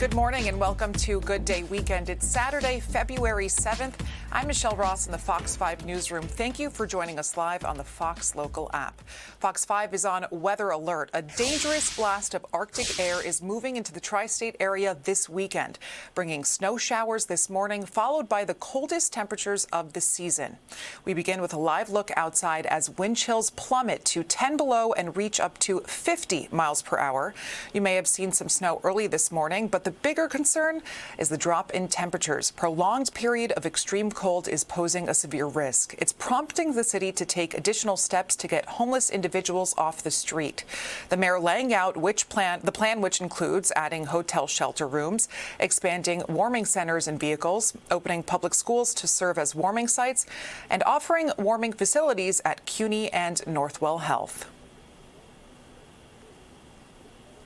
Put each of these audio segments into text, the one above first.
Good morning and welcome to Good Day Weekend. It's Saturday, February 7th. I'm Michelle Ross in the Fox 5 newsroom. Thank you for joining us live on the Fox Local app. Fox 5 is on weather alert. A dangerous blast of Arctic air is moving into the tri-state area this weekend, bringing snow showers this morning, followed by the coldest temperatures of the season. We begin with a live look outside as wind chills plummet to 10 below and reach up to 50 miles per hour. You may have seen some snow early this morning, but the bigger concern is the drop in temperatures. Prolonged period of extreme cold is posing a severe risk. It's prompting the city to take additional steps to get homeless individuals off the street. The mayor laying out the plan which includes adding hotel shelter rooms, expanding warming centers and vehicles, opening public schools to serve as warming sites, and offering warming facilities at CUNY and Northwell Health.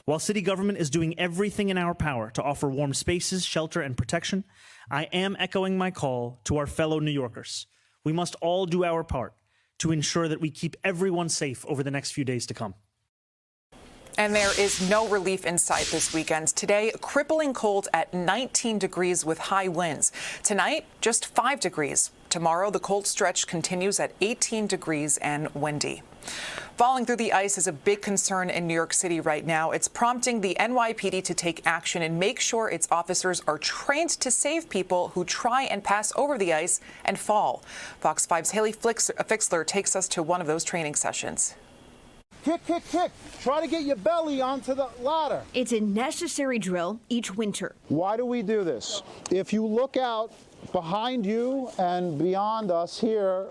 While city government is doing everything in our power to offer warm spaces, shelter, and protection, I am echoing my call to our fellow New Yorkers. We must all do our part to ensure that we keep everyone safe over the next few days to come. And there is no relief in sight this weekend. Today, crippling cold at 19 degrees with high winds. Tonight, just 5 degrees. Tomorrow, the cold stretch continues at 18 degrees and windy. Falling through the ice is a big concern in New York City right now. It's prompting the NYPD to take action and make sure its officers are trained to save people who try and pass over the ice and fall. Fox 5's Haley Fixler takes us to one of those training sessions. Kick, kick, kick. Try to get your belly onto the ladder. It's a necessary drill each winter. Why do we do this? If you look out behind you and beyond us here,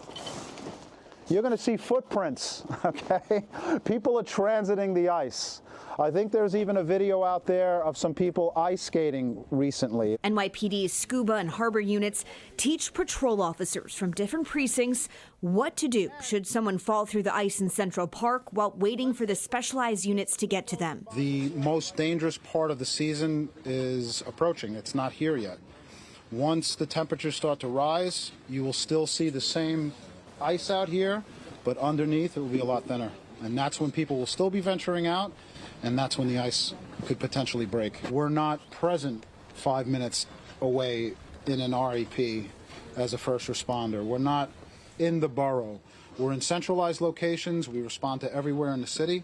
you're going to see footprints, okay? People are transiting the ice. I think there's even a video out there of some people ice skating recently. NYPD's scuba and harbor units teach patrol officers from different precincts what to do should someone fall through the ice in Central Park while waiting for the specialized units to get to them. The most dangerous part of the season is approaching. It's not here yet. Once the temperatures start to rise, you will still see the same ice out here, but underneath it will be a lot thinner. And that's when people will still be venturing out, and that's when the ice could potentially break. We're not present 5 minutes away in an REP as a first responder. We're not in the borough. We're in centralized locations. We respond to everywhere in the city.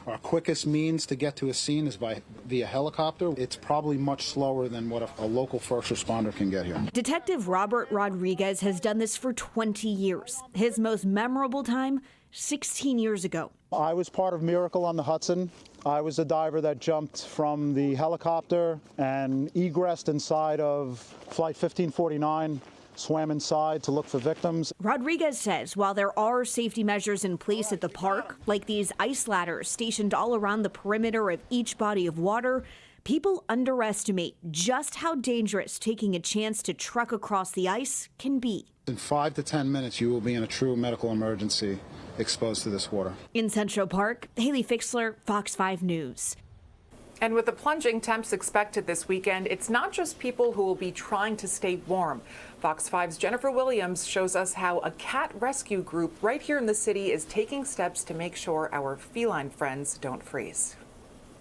Our quickest means to get to a scene is via helicopter. It's probably much slower than what a local first responder can get here. Detective Robert Rodriguez has done this for 20 years. His most memorable time, 16 years ago. I was part of Miracle on the Hudson. I was the diver that jumped from the helicopter and egressed inside of Flight 1549. Swam inside to look for victims. Rodriguez says while there are safety measures in place at the park, like these ice ladders stationed all around the perimeter of each body of water, people underestimate just how dangerous taking a chance to trek across the ice can be. In 5 to 10 minutes, you will be in a true medical emergency exposed to this water. In Central Park, Haley Fixler, Fox 5 News. And with the plunging temps expected this weekend, it's not just people who will be trying to stay warm. Fox 5's Jennifer Williams shows us how a cat rescue group right here in the city is taking steps to make sure our feline friends don't freeze.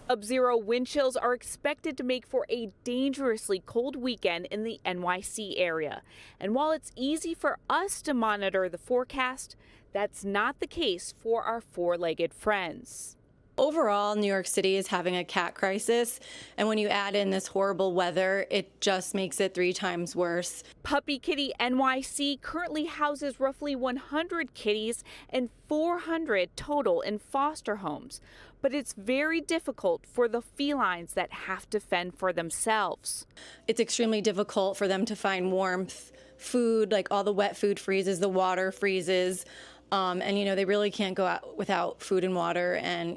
Sub-zero wind chills are expected to make for a dangerously cold weekend in the NYC area. And while it's easy for us to monitor the forecast, that's not the case for our four-legged friends. Overall, New York City is having a cat crisis, and when you add in this horrible weather, it just makes it 3 times worse. Puppy Kitty NYC currently houses roughly 100 kitties and 400 total in foster homes. But it's very difficult for the felines that have to fend for themselves. It's extremely difficult for them to find warmth, food, like all the wet food freezes, the water freezes. And, they really can't go out without food and water. And,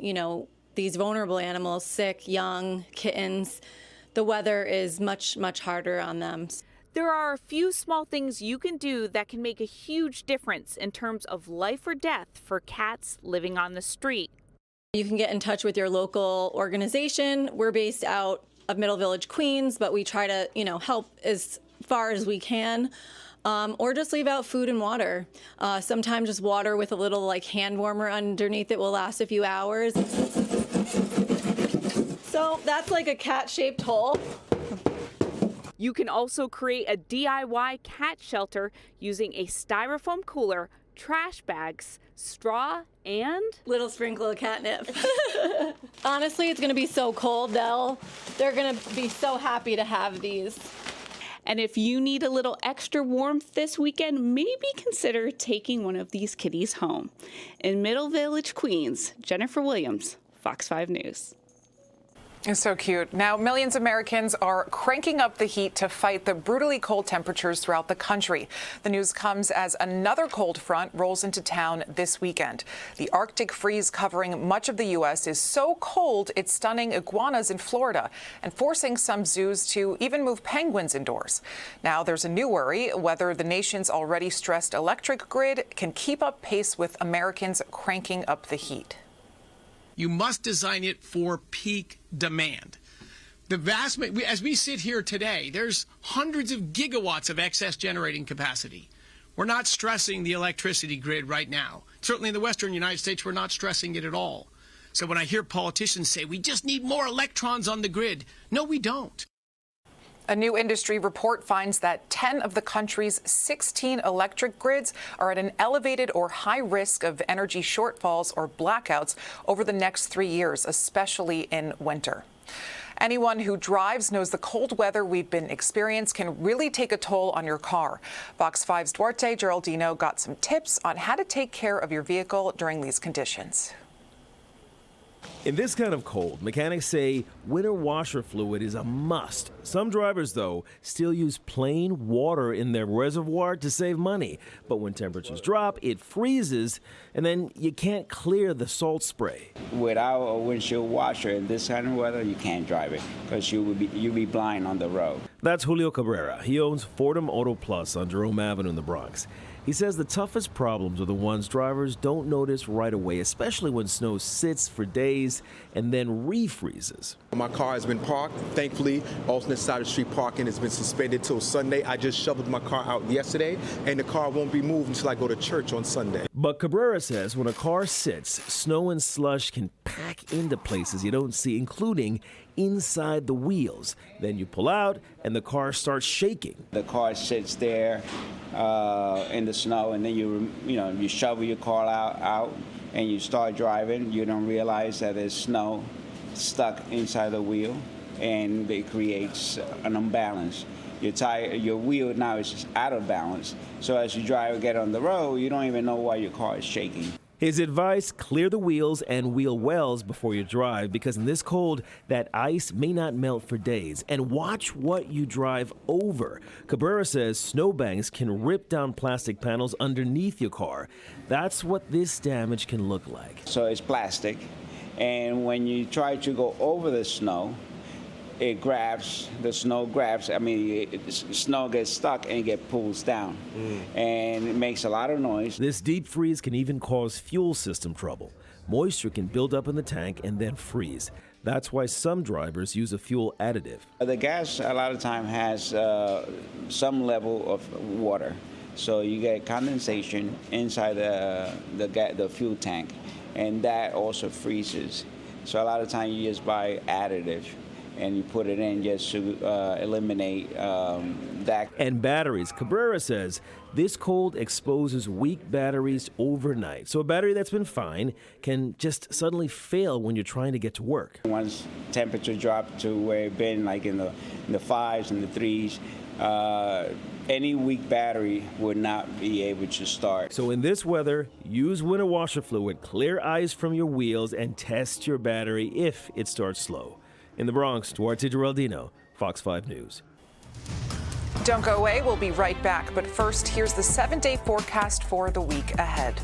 these vulnerable animals, sick, young, kittens, the weather is much, much harder on them. There are a few small things you can do that can make a huge difference in terms of life or death for cats living on the street. You can get in touch with your local organization. We're based out of Middle Village, Queens, but we try to, help as far as we can. Or just leave out food and water. Sometimes just water with a little hand warmer underneath it will last a few hours. So that's like a cat-shaped hole. You can also create a DIY cat shelter using a styrofoam cooler, trash bags, straw, and little sprinkle of catnip. Honestly, it's going to be so cold, they're going to be so happy to have these. And if you need a little extra warmth this weekend, maybe consider taking one of these kitties home. In Middle Village, Queens, Jennifer Williams, Fox 5 News. It's so cute. Now, millions of Americans are cranking up the heat to fight the brutally cold temperatures throughout the country. The news comes as another cold front rolls into town this weekend. The Arctic freeze covering much of the U.S. is so cold it's stunning iguanas in Florida and forcing some zoos to even move penguins indoors. Now, there's a new worry whether the nation's already stressed electric grid can keep up pace with Americans cranking up the heat. You must design it for peak demand. As we sit here today, there's hundreds of gigawatts of excess generating capacity. We're not stressing the electricity grid right now. Certainly in the western United States, we're not stressing it at all. So when I hear politicians say, we just need more electrons on the grid, no, we don't. A new industry report finds that 10 of the country's 16 electric grids are at an elevated or high risk of energy shortfalls or blackouts over the next 3 years, especially in winter. Anyone who drives knows the cold weather we've been experiencing can really take a toll on your car. Fox 5's Duarte Geraldino got some tips on how to take care of your vehicle during these conditions. In this kind of cold, mechanics say winter washer fluid is a must. Some drivers, though, still use plain water in their reservoir to save money. But when temperatures drop, it freezes, and then you can't clear the salt spray. Without a windshield washer in this kind of weather, you can't drive it because you'll be blind on the road. That's Julio Cabrera. He owns Fordham Auto Plus on Jerome Avenue in the Bronx. He says the toughest problems are the ones drivers don't notice right away, especially when snow sits for days and then refreezes. My car has been parked. Thankfully, alternate side of the street parking has been suspended till Sunday. I just shoveled my car out yesterday, and the car won't be moved until I go to church on Sunday. But Cabrera says when a car sits, snow and slush can pack into places you don't see, including inside the wheels. Then you pull out, and the car starts shaking. The car sits there in the snow, and then you shovel your car out, and you start driving. You don't realize that there's snow stuck inside the wheel, and it creates an imbalance. Your wheel now is just out of balance. So as you drive and get on the road, you don't even know why your car is shaking. His advice, clear the wheels and wheel wells before you drive, because in this cold, that ice may not melt for days. And watch what you drive over. Cabrera says snowbanks can rip down plastic panels underneath your car. That's what this damage can look like. So it's plastic, and when you try to go over the snow, snow gets stuck and get pulled down, and it makes a lot of noise. This deep freeze can even cause fuel system trouble. Moisture can build up in the tank and then freeze. That's why some drivers use a fuel additive. The gas a lot of time has some level of water, so you get condensation inside the fuel tank, and that also freezes. So a lot of time you just buy additive, and you put it in just to eliminate that. And batteries. Cabrera says this cold exposes weak batteries overnight. So a battery that's been fine can just suddenly fail when you're trying to get to work. Once temperature dropped to where it's been like in the 5s and the 3s, any weak battery would not be able to start. So in this weather, use winter washer fluid, clear ice from your wheels, and test your battery if it starts slow. In the Bronx, Duarte Geraldino, Fox 5 News. Don't go away. We'll be right back. But first, here's the 7-day forecast for the week ahead.